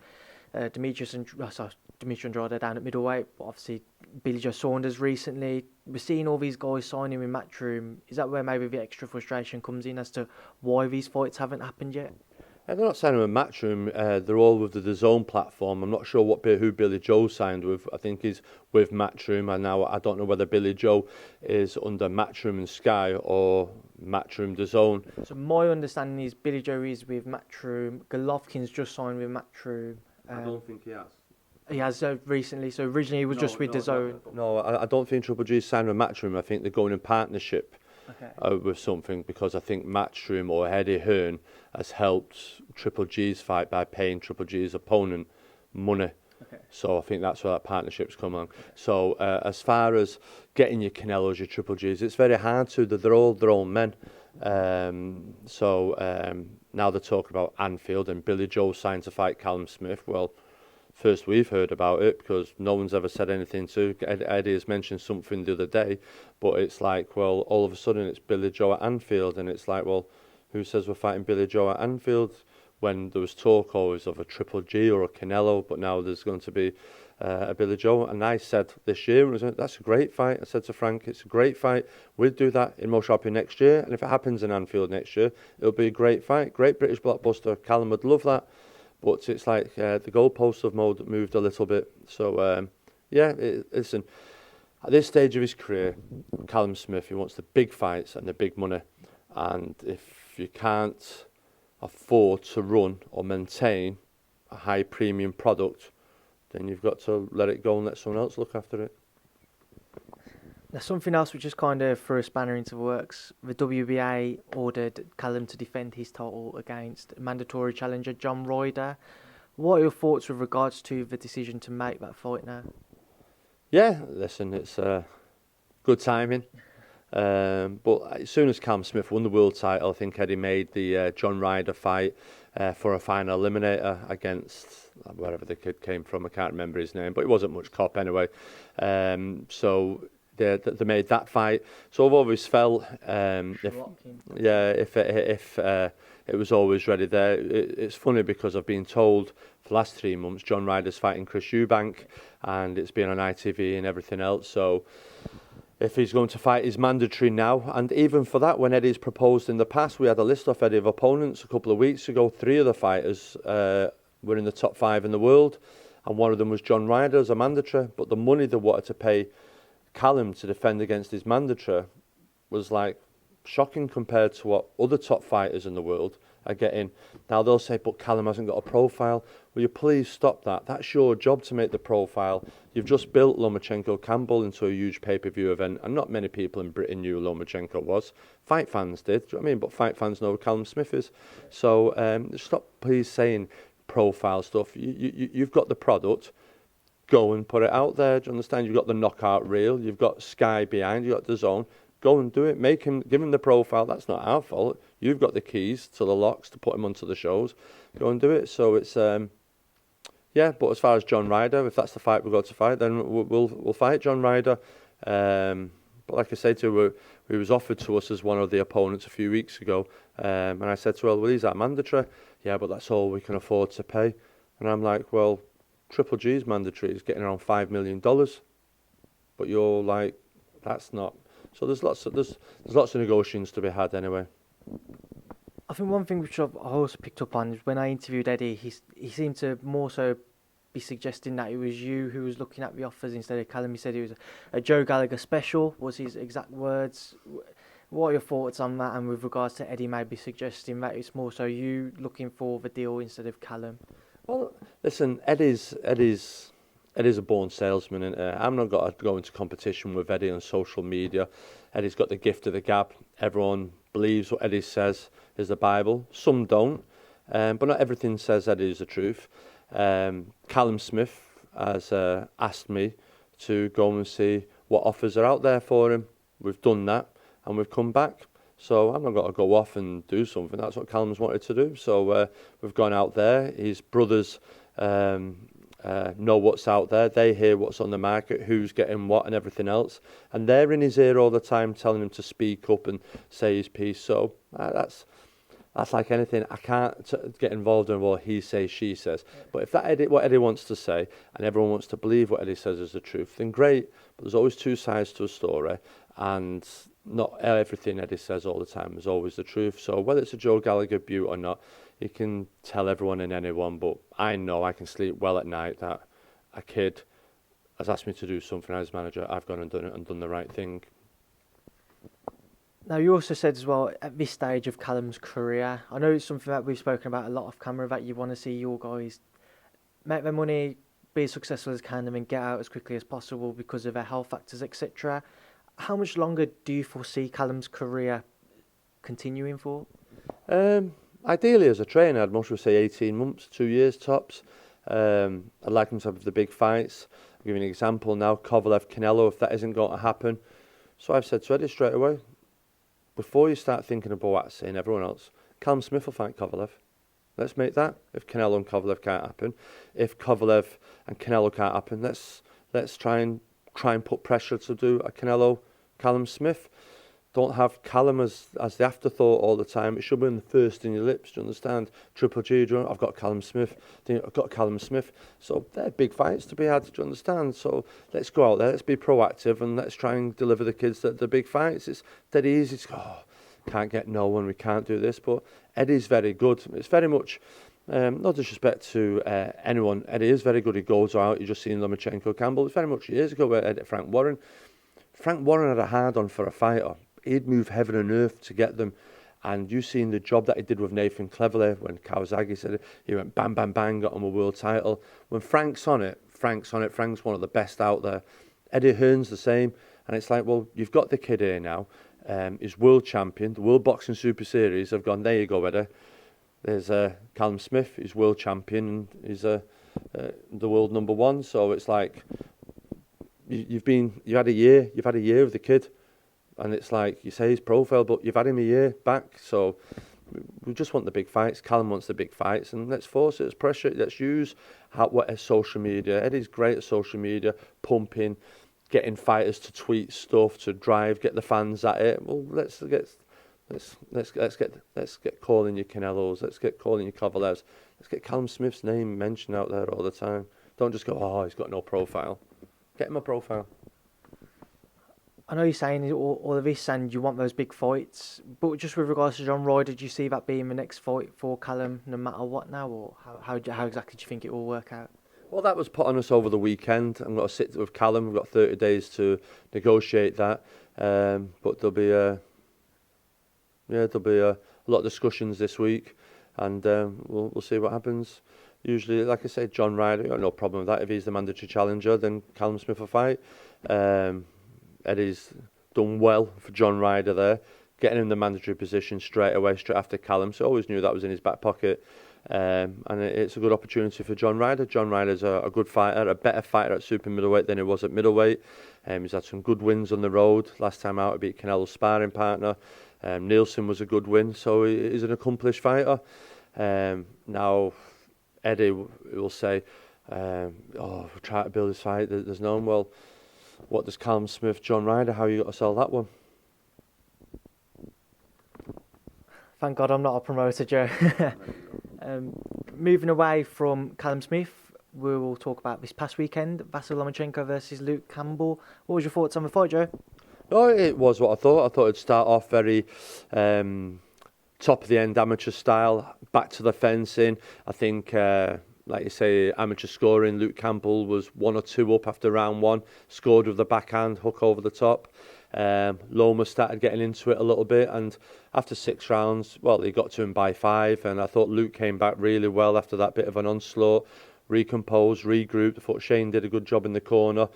S1: Demetrius Andrade down at middleweight, but obviously Billy Joe Saunders recently. We're seeing all these guys signing with Matchroom. Is that where maybe the extra frustration comes in as to why these fights haven't happened yet?
S2: They're not signing with Matchroom. They're all with the DAZN platform. I'm not sure who Billy Joe signed with. I think he's with Matchroom, and now I don't know whether Billy Joe is under Matchroom and Sky or Matchroom DAZN.
S1: So my understanding is Billy Joe is with Matchroom. Golovkin's just signed with Matchroom.
S2: I don't think he has.
S1: He has recently. So originally he was just with DAZN.
S2: No, I don't think Triple G signed with Matchroom. I think they're going in partnership.
S1: Okay.
S2: With something, because I think Matchroom or Eddie Hearn has helped Triple G's fight by paying Triple G's opponent money.
S1: Okay. So
S2: I think that's where that partnership's come on. So as far as getting your Canelos, your Triple G's, it's very hard to. They're all their own men. Now they're talking about Anfield and Billy Joe signed to fight Callum Smith. Well, first we've heard about it, because no one's ever said anything to. Eddie has mentioned something the other day, but it's like, well, all of a sudden it's Billy Joe at Anfield, and it's like, well, who says we're fighting Billy Joe at Anfield when there was talk always of a Triple G or a Canelo, but now there's going to be a Billy Joe. And I said this year, that's a great fight. I said to Frank, it's a great fight. We'll do that in Mo Shopping next year, and if it happens in Anfield next year, it'll be a great fight. Great British blockbuster. Callum would love that. But it's like the goalposts have moved a little bit. So, listen, at this stage of his career, Callum Smith, he wants the big fights and the big money. And if you can't afford to run or maintain a high premium product, then you've got to let it go and let someone else look after it.
S1: There's something else which is kind of threw a spanner into the works. The WBA ordered Callum to defend his title against mandatory challenger John Ryder. What are your thoughts with regards to the decision to make that fight now?
S2: Yeah, listen, it's good timing. But as soon as Callum Smith won the world title, I think Eddie made the John Ryder fight for a final eliminator against wherever the kid came from. I can't remember his name, but it wasn't much cop anyway. So they made that fight. So I've always felt if it was always ready there. It's funny because I've been told for the last 3 months John Ryder's fighting Chris Eubank, and it's been on ITV and everything else. So if he's going to fight, he's mandatory now. And even for that, when Eddie's proposed in the past, we had a list off Eddie of opponents a couple of weeks ago. 3 of the fighters were in the top 5 in the world, and one of them was John Ryder as a mandatory. But the money they wanted to pay Callum to defend against his mandatory was like shocking compared to what other top fighters in the world are getting. Now they'll say, but Callum hasn't got a profile. Will you please stop that? That's your job to make the profile. You've just built Loma-Campbell into a huge pay-per-view event, and not many people in Britain knew Loma-Campbell was. Fight fans did, do you know what I mean? But fight fans know who Callum Smith is. So stop please saying profile stuff. You've got the product. Go and put it out there. Do you understand? You've got the knockout reel. You've got Sky behind. You've got DAZN. Go and do it. Give him the profile. That's not our fault. You've got the keys to the locks to put him onto the shows. Go and do it. So it's But as far as John Ryder, if that's the fight we've got to fight, then we'll fight John Ryder. But like I said to you, he was offered to us as one of the opponents a few weeks ago, and I said to her, well, he's that mandatory. Yeah, but that's all we can afford to pay. And I'm like, well, Triple G's mandatory is getting around $5 million, but you're like, that's not. So there's lots of negotiations to be had anyway.
S1: I think one thing which I've also picked up on is when I interviewed Eddie, he seemed to more so be suggesting that it was you who was looking at the offers instead of Callum. He said it was a Joe Gallagher special, was his exact words. What are your thoughts on that? And with regards to Eddie maybe suggesting that it's more so you looking for the deal instead of Callum?
S2: Well, listen, Eddie's Eddie's a born salesman, and I'm not got to go into competition with Eddie on social media. Eddie's got the gift of the gab. Everyone believes what Eddie says is the Bible. Some don't, but not everything says Eddie is the truth. Callum Smith has asked me to go and see what offers are out there for him. We've done that, and we've come back. So I'm not going to go off and do something. That's what Callum's wanted to do. So we've gone out there. His brothers know what's out there. They hear what's on the market, who's getting what and everything else. And they're in his ear all the time telling him to speak up and say his piece. So that's like anything. I can't get involved in what he says, she says. But if what Eddie wants to say and everyone wants to believe what Eddie says is the truth, then great. But there's always two sides to a story. And not everything Eddie says all the time is always the truth. So whether it's a Joe Gallagher beaut or not, you can tell everyone and anyone, but I know I can sleep well at night that a kid has asked me to do something as manager. I've gone and done it and done the right thing.
S1: Now, you also said as well, at this stage of Callum's career, I know it's something that we've spoken about a lot off camera, that you want to see your guys make their money, be as successful as can, and then get out as quickly as possible because of their health factors, etc. How much longer do you foresee Callum's career continuing for?
S2: Ideally, as a trainer, I'd most say 18 months, 2 years tops. I'd like him to have the big fights. I'll give you an example now, Kovalev-Yarde, if that isn't going to happen. So I've said to Eddie straight away, before you start thinking of Boatse and everyone else, Callum Smith will fight Kovalev. Let's make that. If Canelo and Kovalev can't happen, if Kovalev and Canelo can't happen, let's try and put pressure to do a Canelo Callum Smith. Don't have Callum as the afterthought all the time. It should be in the first in your lips, do you understand? Triple G, I've got Callum Smith. I've got Callum Smith. So they're big fights to be had, do you understand? So let's go out there, let's be proactive, and let's try and deliver the kids the big fights. It's dead easy to go, can't get no one, we can't do this. But Eddie's very good. It's very much, no disrespect to anyone, Eddie is very good. He goes out, you just seen Loma-Campbell. It's very much years ago where Frank Warren had a hard-on for a fighter. He'd move heaven and earth to get them. And you've seen the job that he did with Nathan Cleverly when Kawasaki said it. He went bang, bang, bang, got him a world title. When Frank's on it. Frank's one of the best out there. Eddie Hearn's the same. And it's like, well, you've got the kid here now. He's world champion. The World Boxing Super Series have gone, there you go, Eddie. There's Callum Smith, he's world champion, and he's the world number one. So it's like, you've had a year with the kid. And it's like, you say his profile, but you've had him a year back. So we just want the big fights. Callum wants the big fights. And let's force it. Let's pressure it. Let's use social media. Eddie's great at social media, pumping, getting fighters to tweet stuff, to drive, get the fans at it. Well, let's get calling your Canelos. Let's get calling your Kovalevs. Let's get Callum Smith's name mentioned out there all the time. Don't just go, oh, he's got no profile. Get him a profile.
S1: I know you're saying all of this and you want those big fights, but just with regards to John Ryder, do you see that being the next fight for Callum no matter what now, or how exactly do you think it will work out?
S2: Well, that was put on us over the weekend. I'm going to sit with Callum. We've got 30 days to negotiate that, but there'll be a lot of discussions this week, and we'll see what happens. Usually, like I said, John Ryder, I've got no problem with that. If he's the mandatory challenger, then Callum Smith will fight. Eddie's done well for John Ryder there, getting him the mandatory position straight after Callum. So I always knew that was in his back pocket. And it's a good opportunity for John Ryder. John Ryder's a good fighter, a better fighter at super middleweight than he was at middleweight. He's had some good wins on the road. Last time out, he beat Canelo's sparring partner. Nielsen was a good win, so he's an accomplished fighter. Now, Eddie will say, we'll try to build this fight. There's no one. Well, what does Callum Smith, John Ryder, how you got to sell that one?
S1: Thank God I'm not a promoter, Joe. Moving away from Callum Smith, we will talk about this past weekend, Vasyl Lomachenko versus Luke Campbell. What was your thoughts on the fight, Joe?
S2: Oh, it was what I thought. I thought it'd start off very top of the end amateur style, back to the fencing. I think, like you say, amateur scoring. Luke Campbell was 1 or 2 up after round 1, scored with the backhand, hook over the top. Loma started getting into it a little bit, and after 6 rounds, well, he got to him by 5, and I thought Luke came back really well after that bit of an onslaught. recomposed, regrouped. I thought Shane did a good job in the corner.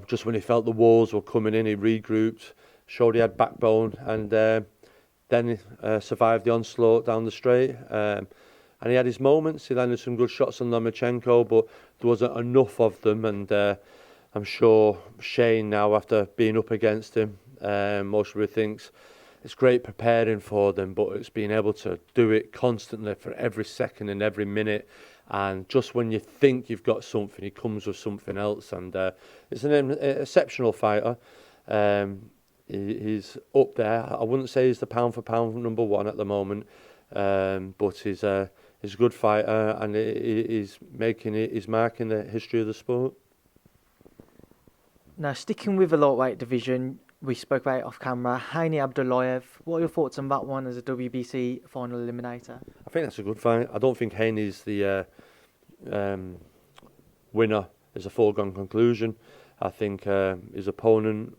S2: Just when he felt the walls were coming in, he regrouped, showed he had backbone, and then he survived the onslaught down the straight. And he had his moments. He landed some good shots on Loma-Campbell, but there wasn't enough of them. And I'm sure Shane now, after being up against him, most of thinks it's great preparing for them, but it's being able to do it constantly for every second and every minute. And just when you think you've got something, he comes with something else. And it's an exceptional fighter. He's up there. I wouldn't say he's the pound for pound number one at the moment, but he's a good fighter, and he's making his mark in the history of the sport.
S1: Now, sticking with the lightweight division, we spoke about it off camera. Hearn Abdullayev, what are your thoughts on that one as a WBC final eliminator?
S2: I think that's a good fight. I don't think Hearn is the winner is a foregone conclusion. I think his opponent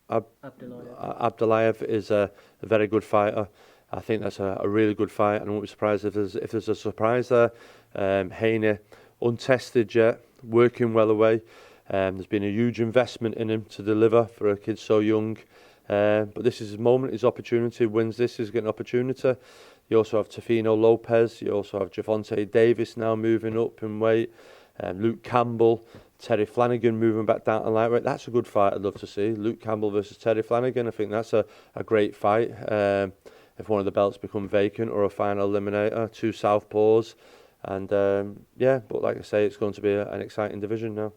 S2: Abdullayev is a very good fighter. I think that's a really good fight. I won't be surprised if there's a surprise there. Hearn, untested yet, working well away. There's been a huge investment in him to deliver for a kid so young. But this is his moment, his opportunity. Wins this, he's getting an opportunity. You also have Tofino Lopez. You also have Javonte Davis now moving up in weight. Luke Campbell, Terry Flanagan moving back down to lightweight. That's a good fight I'd love to see. Luke Campbell versus Terry Flanagan. I think that's a great fight. If one of the belts become vacant or a final eliminator, two southpaws. And but like I say, it's going to be an exciting division now.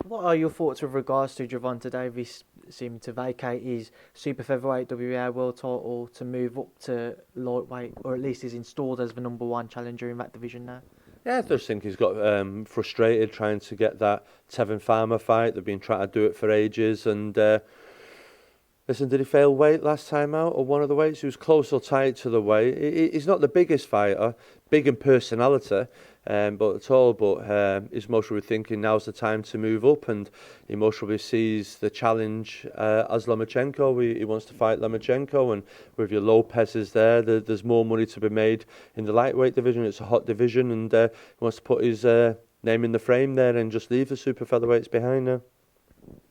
S1: What are your thoughts with regards to Javonte Davis seeming to vacate his super featherweight WBA world title to move up to lightweight, or at least is installed as the number one challenger in that division now?
S2: Yeah, I just think he's got frustrated trying to get that Tevin Farmer fight. They've been trying to do it for ages, and listen, did he fail weight last time out, or one of the weights? He was close or tight to the weight. He's not the biggest fighter, big in personality, but he's most probably thinking now's the time to move up, and he most probably sees the challenge as Lomachenko. He wants to fight Lomachenko, and with your Lopez's there's more money to be made in the lightweight division. It's a hot division, and he wants to put his name in the frame there and just leave the super featherweights behind now.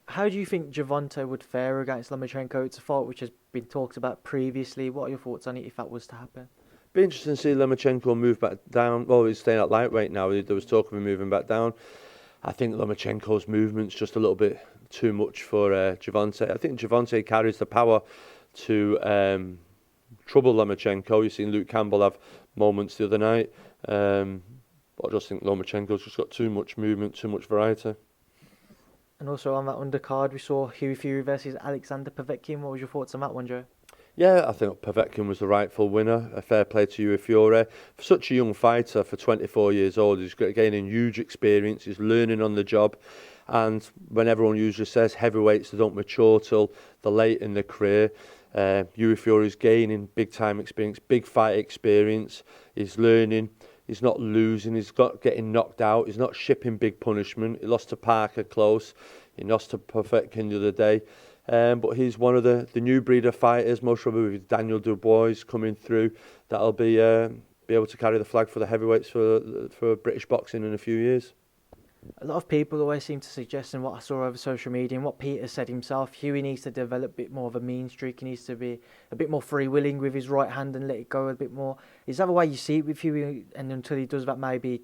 S1: How do you think Javonte would fare against Lomachenko? It's a fight which has been talked about previously. What are your thoughts on it if that was to happen?
S2: Be interesting to see Lomachenko move back down. Well, he's staying at lightweight now. There was talk of him moving back down. I think Lomachenko's movement's just a little bit too much for Javonte. I think Javonte carries the power to trouble Lomachenko. You've seen Luke Campbell have moments the other night. But I just think Lomachenko's just got too much movement, too much variety.
S1: And also on that undercard, we saw Hughie Fury versus Alexander Povetkin. What was your thoughts on that one, Joe?
S2: Yeah, I think Povetkin was the rightful winner. A fair play to Hughie Fury. For such a young fighter, for 24 years old, he's gaining huge experience. He's learning on the job. And when everyone usually says heavyweights, they don't mature till they're late in their career, Hughie Fury's gaining big-time experience, big fight experience. He's learning. He's not losing. He's got getting knocked out. He's not shipping big punishment. He lost to Parker close. He lost to Povetkin the other day. But he's one of the new breed of fighters, most probably with Daniel Dubois coming through. That'll be able to carry the flag for the heavyweights for British boxing in a few years.
S1: A lot of people always seem to suggest, and what I saw over social media and what Peter said himself, Hughie needs to develop a bit more of a mean streak. He needs to be a bit more free-willing with his right hand and let it go a bit more. Is that the way you see it with Hughie? And until he does that, maybe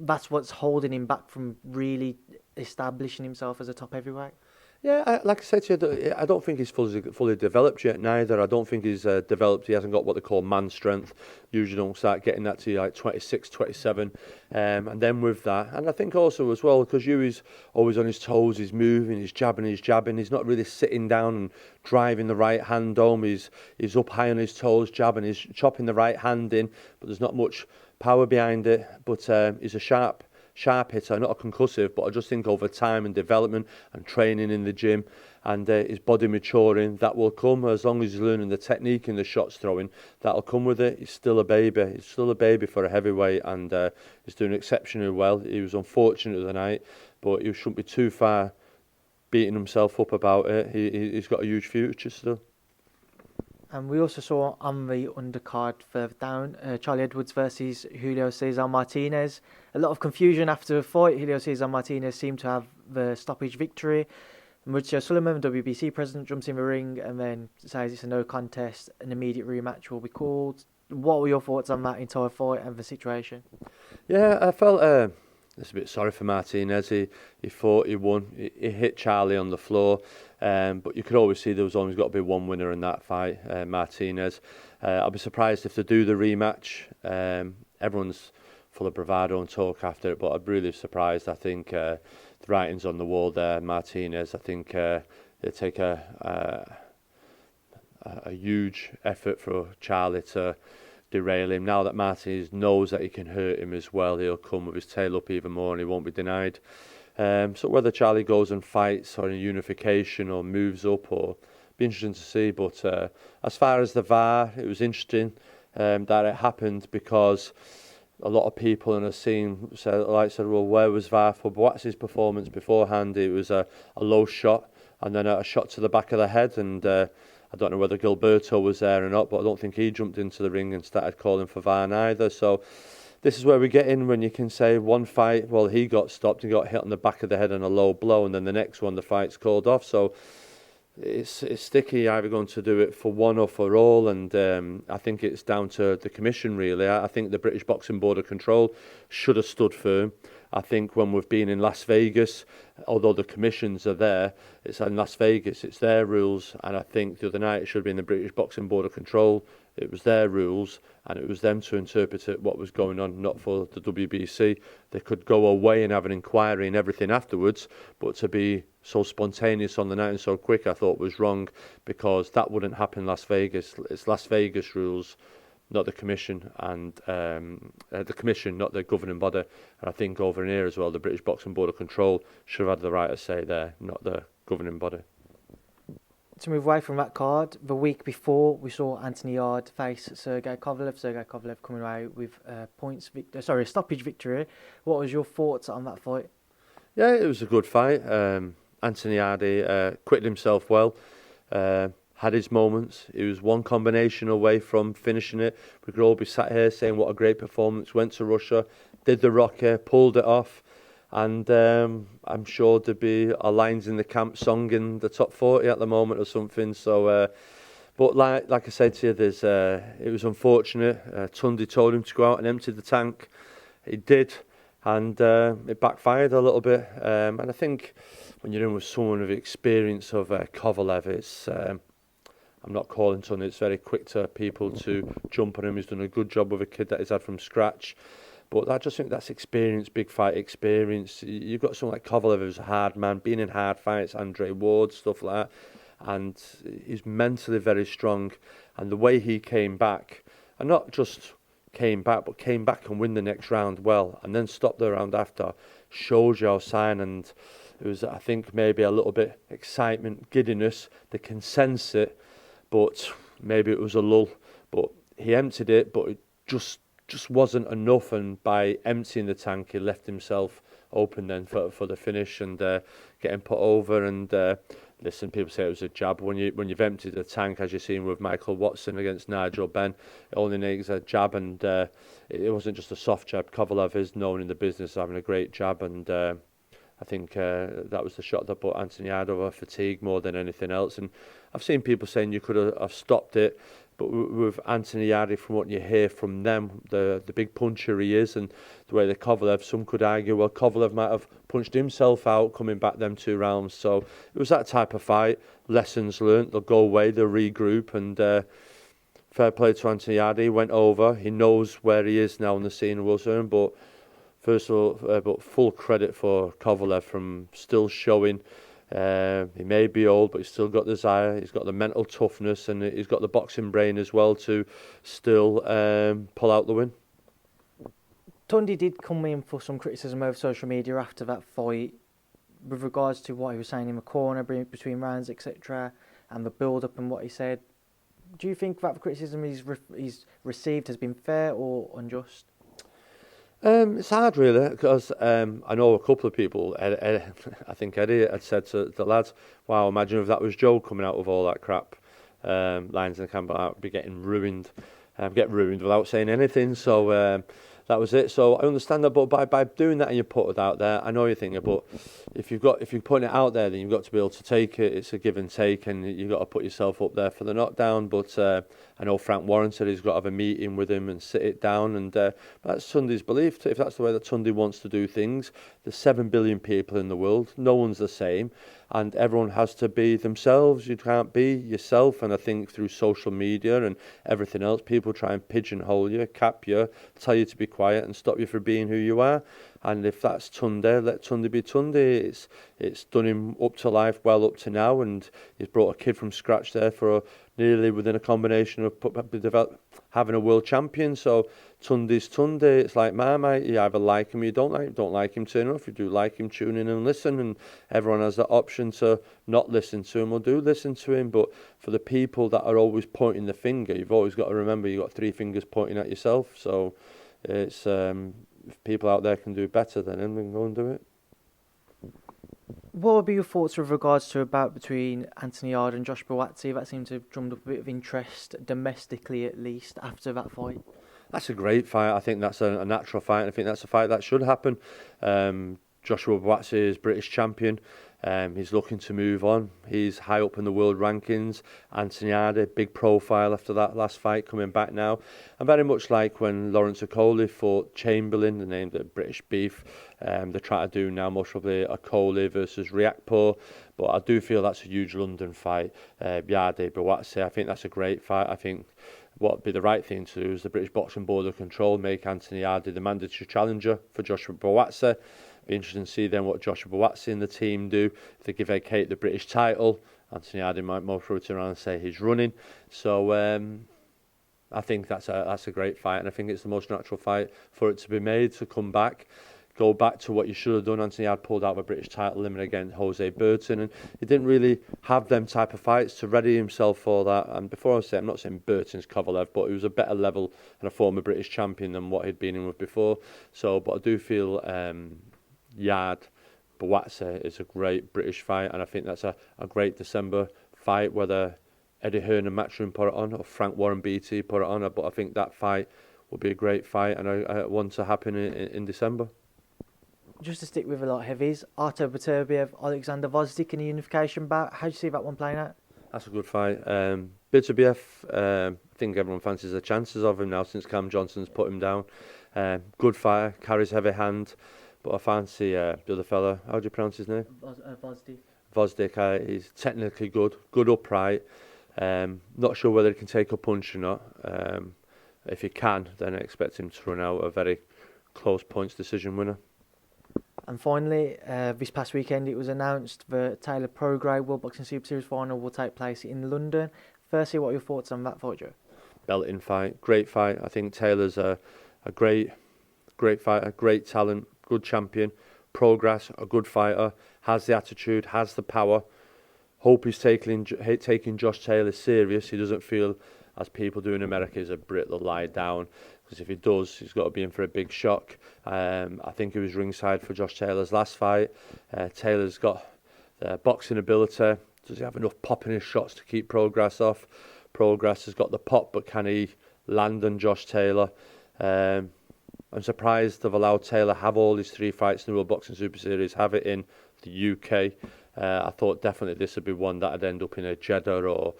S1: that's what's holding him back from really establishing himself as a top heavyweight?
S2: Yeah, like I said to you, I don't think he's fully developed yet neither. I don't think he's developed. He hasn't got what they call man strength. Usually don't start getting that to like 26, 27. And then with that, and I think also as well, because Hughie's always on his toes, he's moving, he's jabbing. He's not really sitting down and driving the right hand home. He's up high on his toes, jabbing, he's chopping the right hand in, but there's not much power behind it. But he's a sharp hitter, not a concussive, but I just think over time and development and training in the gym and his body maturing, that will come as long as he's learning the technique and the shots throwing. That'll come with it. He's still a baby. He's still a baby for a heavyweight, and he's doing exceptionally well. He was unfortunate the night, but he shouldn't be too far beating himself up about it. He's got a huge future still.
S1: And we also saw on the undercard further down, Charlie Edwards versus Julio Cesar Martinez. A lot of confusion after the fight. Julio Cesar Martinez seemed to have the stoppage victory. Mauricio Sullivan, WBC president, jumps in the ring and then says it's a no contest. An immediate rematch will be called. What were your thoughts on that entire fight and the situation?
S2: Yeah, I felt it's a bit sorry for Martinez. He fought, he won, he hit Charlie on the floor, but you could always see there was always got to be one winner in that fight, Martinez. I'll be surprised if they do the rematch. Everyone's full of bravado and talk after it, but I'm really surprised. I think the writing's on the wall there. Martinez, I think it'll take a huge effort for Charlie to derail him. Now that Martinez knows that he can hurt him as well, he'll come with his tail up even more and he won't be denied. So whether Charlie goes and fights or in unification or moves up, or be interesting to see. But as far as the VAR, it was interesting that it happened, because a lot of people in the scene said, well, where was VAR for Boatz's performance beforehand? It was a low shot and then a shot to the back of the head, and I don't know whether Gilberto was there or not, but I don't think he jumped into the ring and started calling for VAR either. So this is where we get in, when you can say one fight, well, he got stopped, he got hit on the back of the head on a low blow, and then the next one, the fight's called off. So it's sticky, either going to do it for one or for all, and I think it's down to the commission, really. I think the British Boxing Board of Control should have stood firm. I think when we've been in Las Vegas, although the commissions are there, it's in Las Vegas, it's their rules, and I think the other night it should have been the British Boxing Board of Control. It was their rules, and it was them to interpret it, what was going on, not for the WBC. They could go away and have an inquiry and everything afterwards, but to be so spontaneous on the night and so quick, I thought was wrong, because that wouldn't happen in Las Vegas. It's Las Vegas rules, not the commission, and the commission, not the governing body. And I think over in here as well, the British Boxing Board of Control should have had the right to say there, not the governing body.
S1: To move away from that card, the week before we saw Anthony Yarde face Sergey Kovalev. Sergey Kovalev coming away with a stoppage victory. What was your thoughts on that fight?
S2: Yeah, it was a good fight. Anthony Yarde quitted himself well. Had his moments. He was one combination away from finishing it. We could all be sat here saying what a great performance. Went to Russia, did the rocket, pulled it off, and I'm sure there'd be a lines in the camp song in the top 40 at the moment or something. So, but like I said to you, it was unfortunate. Tundi told him to go out and empty the tank. He did, and it backfired a little bit. And I think when you're in with someone with experience of Kovalev, it's I'm not calling Tundi. It's very quick to people to jump on him. He's done a good job with a kid that he's had from scratch. But I just think that's experience, big fight experience. You've got someone like Kovalev who's a hard man, been in hard fights, Andre Ward, stuff like that. And he's mentally very strong. And the way he came back, and not just came back, but came back and win the next round well, and then stopped the round after, shows you how sign. And it was, I think, maybe a little bit excitement, giddiness. They can sense it, but maybe it was a lull. But he emptied it, but it just wasn't enough, and by emptying the tank he left himself open then for the finish and getting put over. And listen, people say it was a jab. When you've emptied the tank, as you've seen with Michael Watson against Nigel Benn, it only needs a jab, and it wasn't just a soft jab. Kovalev is known in the business of having a great jab, and I think that was the shot that put Anthony Yarde over fatigue more than anything else. And I've seen people saying you could have stopped it, but with Anthony Yarde, from what you hear from them, the big puncher he is, and the way that Kovalev, some could argue, well, Kovalev might have punched himself out coming back them 2 rounds. So it was that type of fight. Lessons learnt. They'll go away, they'll regroup, and fair play to Anthony Yarde. He went over. He knows where he is now in the scene of Wilson. But first of all, but full credit for Kovalev from still showing. He may be old, but he's still got the desire. He's got the mental toughness, and he's got the boxing brain as well to still pull out the win.
S1: Tundi did come in for some criticism over social media after that fight with regards to what he was saying in the corner between rounds, etc., and the build-up and what he said. Do you think that the criticism he's received has been fair or unjust?
S2: It's hard, really, because I know a couple of people. I think Eddie had said to the lads, "Wow, imagine if that was Joe coming out with all that crap." Lyons and Campbell would be getting ruined. Get ruined without saying anything. So that was it. So I understand that, but by doing that and you put it out there, I know you're thinking, but if you're putting it out there, then you've got to be able to take it. It's a give and take, and you've got to put yourself up there for the knockdown. But I know Frank Warren said he's got to have a meeting with him and sit it down, and that's Tunde's belief. If that's the way that Tunde wants to do things, there's 7 billion people in the world. No one's the same. And everyone has to be themselves. You can't be yourself. And I think through social media and everything else, people try and pigeonhole you, cap you, tell you to be quiet and stop you from being who you are. And if that's Tunde, let Tunde be Tunde. It's done him up to life, well up to now. And he's brought a kid from scratch there for nearly within a combination of having a world champion. So Tunde's Tunde. It's like Marmite. You either like him or you don't like him, turn off. If you do like him, tune in and listen. And everyone has the option to not listen to him or do listen to him. But for the people that are always pointing the finger, you've always got to remember you've got 3 fingers pointing at yourself. So it's if people out there can do better than him, then go and do it.
S1: What would be your thoughts with regards to a bout between Anthony Yarde and Josh Buatsi? That seemed to have drummed up a bit of interest, domestically at least, after that fight.
S2: That's a great fight. I think that's a natural fight. I think that's a fight that should happen. Joshua Buatsi is British champion. He's looking to move on. He's high up in the world rankings. Anthony Yarde, big profile after that last fight, coming back now. And very much like when Lawrence Okolie fought Chamberlain, they named it British Beef. They're trying to do now most probably Okolie versus Riakpo. But I do feel that's a huge London fight. Yarde, Buatsi, I think that's a great fight. I think what would be the right thing to do is the British Boxing Board of Control make Anthony Yarde the mandatory challenger for Joshua Buatsi. Be interesting to see then what Joshua Buatsi and the team do. If they give vacate the British title, Anthony Yarde might more probably turn around and say he's running. So I think that's a great fight, and I think it's the most natural fight for it to be made, to come back. Go back to what you should have done. Anthony Yarde pulled out of a British title limit against Jose Burton, and he didn't really have them type of fights to ready himself for that. And before I say, I'm not saying Burton's Kovalev, but he was a better level and a former British champion than what he'd been in with before. So, but I do feel Yarde Buatsi is a great British fight, and I think that's a great December fight, whether Eddie Hearn and Matchroom put it on or Frank Warren BT put it on. But I think that fight will be a great fight, and I want to happen in December.
S1: Just to stick with a lot of heavies, Artur Beterbiev, Alexander Vozdik in the unification bout. How do you see that one playing out?
S2: That's a good fight. Beterbiev, I think everyone fancies the chances of him now since Cam Johnson's put him down. Good fighter, carries heavy hand, but I fancy the other fella. How do you pronounce his name?
S1: Vozdik.
S2: Vozdik, he's technically good upright. Not sure whether he can take a punch or not. If he can, then I expect him to run out a very close points decision winner.
S1: And finally, this past weekend it was announced that Taylor Pro Grade World Boxing Super Series final will take place in London. Firstly, what are your thoughts on that fight, Joe?
S2: Belting fight, great fight. I think Taylor's a great fighter, great talent, good champion, progress, a good fighter, has the attitude, has the power. Hope he's taking Josh Taylor serious. He doesn't feel, as people do in America, as a Brit will lie down. Because if he does, he's got to be in for a big shock. I think he was ringside for Josh Taylor's last fight. Taylor's got boxing ability. Does he have enough pop in his shots to keep Progress off? Progress has got the pop, but can he land on Josh Taylor? I'm surprised they've allowed Taylor have all his 3 fights in the World Boxing Super Series, have it in the UK. I thought definitely this would be one that would end up in a Jeddah or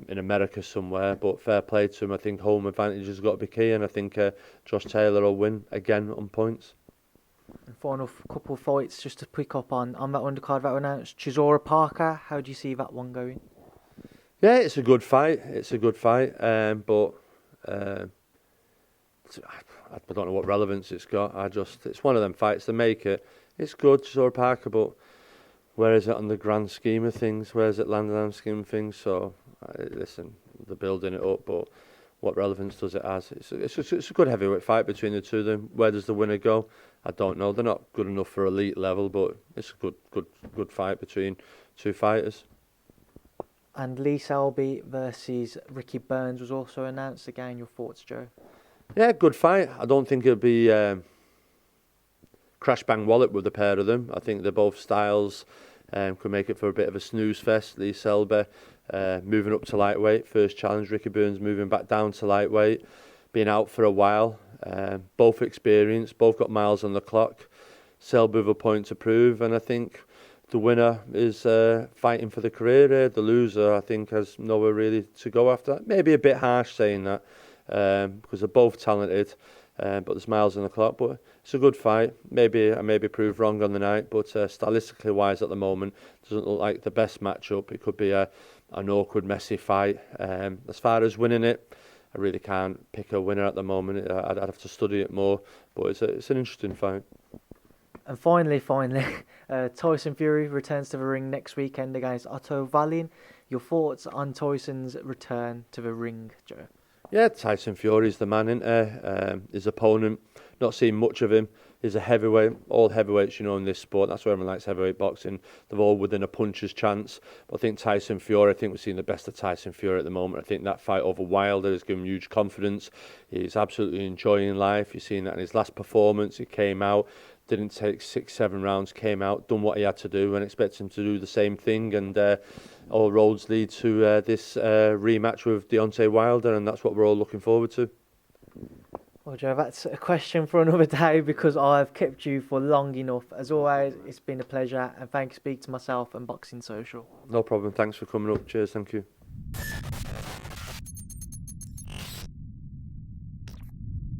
S2: in America somewhere, but fair play to him. I think home advantage has got to be key, and I think Josh Taylor will win again on points.
S1: And final couple of fights just to pick up on that undercard that was announced. Chisora Parker, how do you see that one going?
S2: Yeah, it's a good fight. But I don't know what relevance it's got. It's one of them fights. They make it. It's good, Chisora Parker, but where is it on the grand scheme of things? Where is it landing on the scheme of things? So, listen, they're building it up, but what relevance does it have? It's a good heavyweight fight between the two of them. Where does the winner go? I don't know. They're not good enough for elite level, but it's a good fight between two fighters.
S1: And Lee Selby versus Ricky Burns was also announced. Again, your thoughts, Joe?
S2: Yeah, good fight. I don't think it'll be crash bang wallop with the pair of them. I think they're both styles could make it for a bit of a snooze fest. Lee Selby moving up to lightweight. First challenge, Ricky Burns moving back down to lightweight, being out for a while. Both experienced, both got miles on the clock. Selby with a point to prove, and I think the winner is fighting for the career here. The loser, I think, has nowhere really to go after. Maybe a bit harsh saying that, because they're both talented, but there's miles on the clock. But it's a good fight. Maybe I proved wrong on the night, but stylistically wise at the moment, doesn't look like the best matchup. It could be an awkward, messy fight. As far as winning it, I really can't pick a winner at the moment. I'd have to study it more, but it's an interesting fight.
S1: And finally, Tyson Fury returns to the ring next weekend against Otto Wallin. Your thoughts on Tyson's return to the ring, Joe?
S2: Yeah, Tyson Fury's the man, isn't he? His opponent, not seen much of him. He's a heavyweight, all heavyweights, in this sport. That's why everyone likes heavyweight boxing. They're all within a puncher's chance. But I think Tyson Fury, we're seeing the best of Tyson Fury at the moment. I think that fight over Wilder has given him huge confidence. He's absolutely enjoying life. You've seen that in his last performance. He came out, didn't take 6-7 rounds, came out, done what he had to do, and expect him to do the same thing. And all roads lead to this rematch with Deontay Wilder, and that's what we're all looking forward to.
S1: Well, Joe, that's a question for another day because I've kept you for long enough. As always, it's been a pleasure, and thanks for speaking to myself and Boxing Social.
S2: No problem. Thanks for coming up. Cheers. Thank you.